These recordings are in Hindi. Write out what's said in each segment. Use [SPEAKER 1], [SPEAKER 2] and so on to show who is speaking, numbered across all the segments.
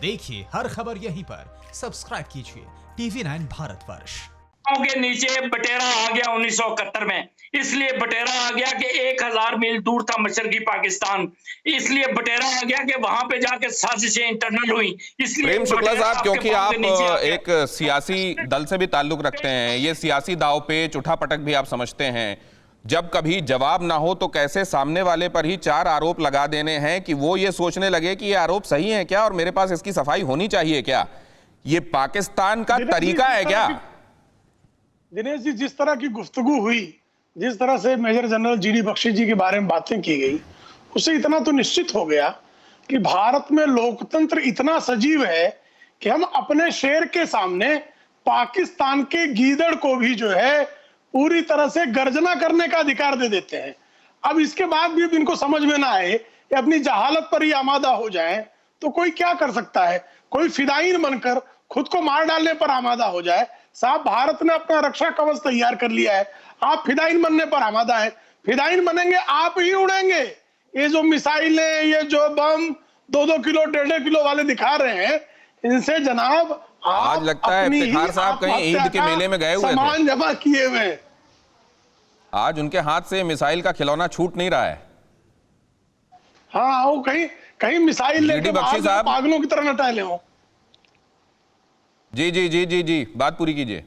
[SPEAKER 1] देखिए हर खबर यहीं पर। सब्सक्राइब कीजिए TV9 भारतवर्ष।
[SPEAKER 2] के नीचे बटेरा आ गया 1971 में, इसलिए बटेरा आ गया कि 1000 मील दूर था मशरकी पाकिस्तान, इसलिए बटेरा आ गया कि वहां पे जाके साजिशें इंटरनल हुई। इसलिए
[SPEAKER 3] प्रेम शुक्ला साहब, क्योंकि आप एक
[SPEAKER 2] गया।
[SPEAKER 3] सियासी दल से भी ताल्लुक रखते हैं, ये सियासी दांवपेच उठापटक भी आप समझते हैं। जब कभी जवाब ना हो तो कैसे सामने वाले पर ही 4 आरोप लगा देने हैं कि वो ये सोचने लगे कि ये आरोप सही है क्या और मेरे पास इसकी सफाई होनी चाहिए क्या? ये पाकिस्तान का तरीका है क्या?
[SPEAKER 4] दिनेश जी, जिस तरह की गुफ्तगू हुई, जिस तरह से मेजर जनरल जीडी बख्शी जी के बारे में बातें की गई, उससे इतना तो निश्चित हो गया कि भारत में लोकतंत्र इतना सजीव है कि हम अपने शेर के सामने पाकिस्तान के गीदड़ को भी जो है पूरी तरह से गर्जना करने का अधिकार दे देते हैं। अब इसके बाद भी इनको समझ में ना आए कि अपनी जहालत पर ही आमादा हो जाए तो कोई क्या कर सकता है? कोई फिदाइन बनकर खुद को मार डालने पर आमादा हो जाए। साहब, भारत ने अपना रक्षा कवच तैयार कर लिया है, आप फिदाइन बनने पर आमादा है। फिदाइन बनेंगे आप ही उड़ेंगे। ये जो मिसाइलें, ये जो बम 2-2 किलो 1.5 किलो वाले दिखा रहे हैं, इनसे जनाब
[SPEAKER 3] आज लगता है इफ्तिखार साहब कहीं ईद के मेले में गए हुए थे,
[SPEAKER 4] सामान जमा किए हुए।
[SPEAKER 3] आज उनके हाथ से मिसाइल का खिलौना छूट नहीं रहा है।
[SPEAKER 4] हाँ, वो कहीं मिसाइल लेकर
[SPEAKER 3] बख्शी साहब
[SPEAKER 4] पागलों की तरह न टहले हो।
[SPEAKER 3] जी जी जी जी जी, बात पूरी कीजिए।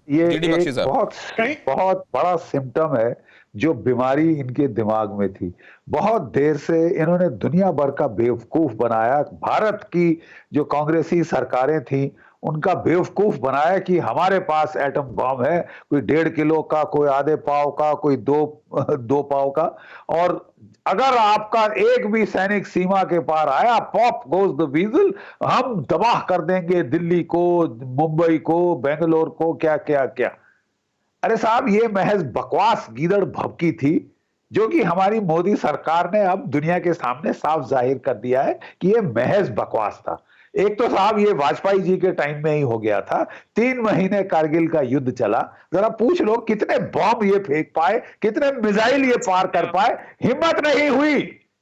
[SPEAKER 5] ये एक बहुत बड़ा सिम्टम है जो बीमारी इनके दिमाग में थी। बहुत देर से इन्होंने दुनिया भर का बेवकूफ बनाया। भारत की जो कांग्रेसी सरकारें थी उनका बेवकूफ बनाया कि हमारे पास एटम बम है, कोई 1.5 किलो का, कोई आधे पाव का, कोई दो पाव का, और अगर आपका एक भी सैनिक सीमा के पार आया, पॉप गोज द वीजल, हम तबाह कर देंगे दिल्ली को, मुंबई को, बेंगलोर को, क्या क्या क्या। अरे साहब, ये महज बकवास गीदड़ भभकी थी जो कि हमारी मोदी सरकार ने अब दुनिया के सामने साफ जाहिर कर दिया है कि ये महज बकवास था। एक तो साहब ये वाजपेयी जी के टाइम में ही हो गया था। 3 महीने कारगिल का युद्ध चला। जरा पूछ लो कितने बॉम्ब ये फेंक पाए, कितने मिसाइल ये पार कर पाए। हिम्मत नहीं हुई।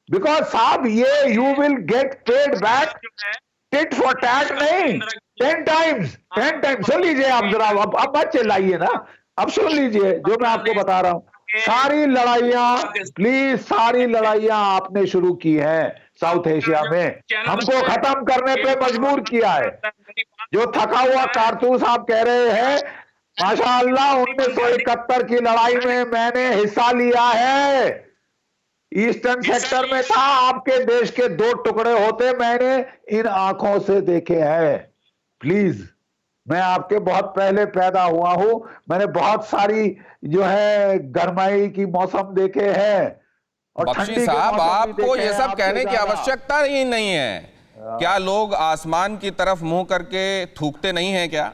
[SPEAKER 5] बिकॉज साहब ये you will get paid back tit for tat नहीं, 10 टाइम्स। सुन लीजिए आप जरा, अब मत चिल्लाइए ना, अब सुन लीजिए जो मैं आपको बता रहा हूं। सारी लड़ाइयां, प्लीज, सारी लड़ाइयां आपने शुरू की हैं साउथ एशिया में, हमको खत्म करने पे मजबूर किया है। जो थका हुआ कारतूस आप कह रहे हैं, माशाअल्लाह 1971 की लड़ाई में मैंने हिस्सा लिया है। ईस्टर्न सेक्टर में था, आपके देश के 2 टुकड़े होते मैंने इन आंखों से देखे हैं। प्लीज, मैं आपके बहुत पहले पैदा हुआ हूं, मैंने बहुत सारी जो है गरमाई की मौसम देखे हैं और
[SPEAKER 3] बख्शी साहब, आपको ये सब कहने की आवश्यकता ही नहीं है। क्या लोग आसमान की तरफ मुंह करके थूकते नहीं हैं? क्या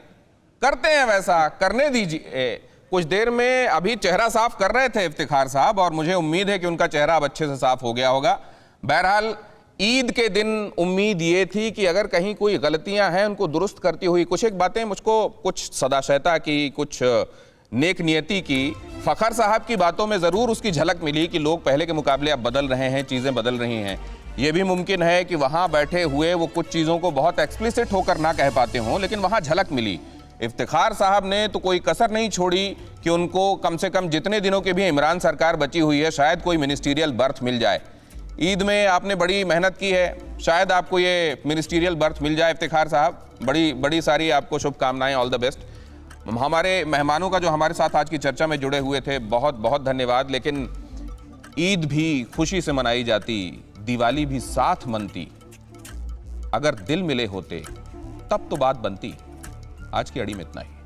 [SPEAKER 3] करते हैं? वैसा करने दीजिए। कुछ देर में अभी चेहरा साफ कर रहे थे इफ्तिखार साहब, और मुझे उम्मीद है कि उनका चेहरा अब अच्छे से साफ हो गया होगा। बहरहाल ईद के दिन उम्मीद ये थी कि अगर कहीं कोई गलतियां हैं उनको दुरुस्त करती हुई कुछ एक बातें मुझको कुछ सदाशयता की, कुछ नेक नियति की, फखर साहब की बातों में ज़रूर उसकी झलक मिली कि लोग पहले के मुकाबले अब बदल रहे हैं, चीज़ें बदल रही हैं। ये भी मुमकिन है कि वहाँ बैठे हुए वो कुछ चीज़ों को बहुत एक्सप्लिसिट होकर ना कह पाते हों, लेकिन वहाँ झलक मिली। इफ्तिखार साहब ने तो कोई कसर नहीं छोड़ी कि उनको कम से कम जितने दिनों की भी इमरान सरकार बची हुई है शायद कोई मिनिस्टीरियल बर्थ मिल जाए। ईद में आपने बड़ी मेहनत की है, शायद आपको ये मिनिस्टीरियल बर्थ मिल जाए। इफ्तिखार साहब, बड़ी सारी आपको शुभकामनाएं, ऑल द बेस्ट। हमारे मेहमानों का जो हमारे साथ आज की चर्चा में जुड़े हुए थे, बहुत बहुत धन्यवाद। लेकिन ईद भी खुशी से मनाई जाती, दिवाली भी साथ मनती, अगर दिल मिले होते तब तो बात बनती। आज की अड़ी में इतना ही।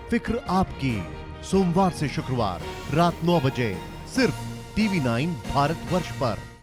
[SPEAKER 6] फिक्र आपकी, सोमवार से शुक्रवार रात 9 बजे सिर्फ TV9 भारतवर्ष पर।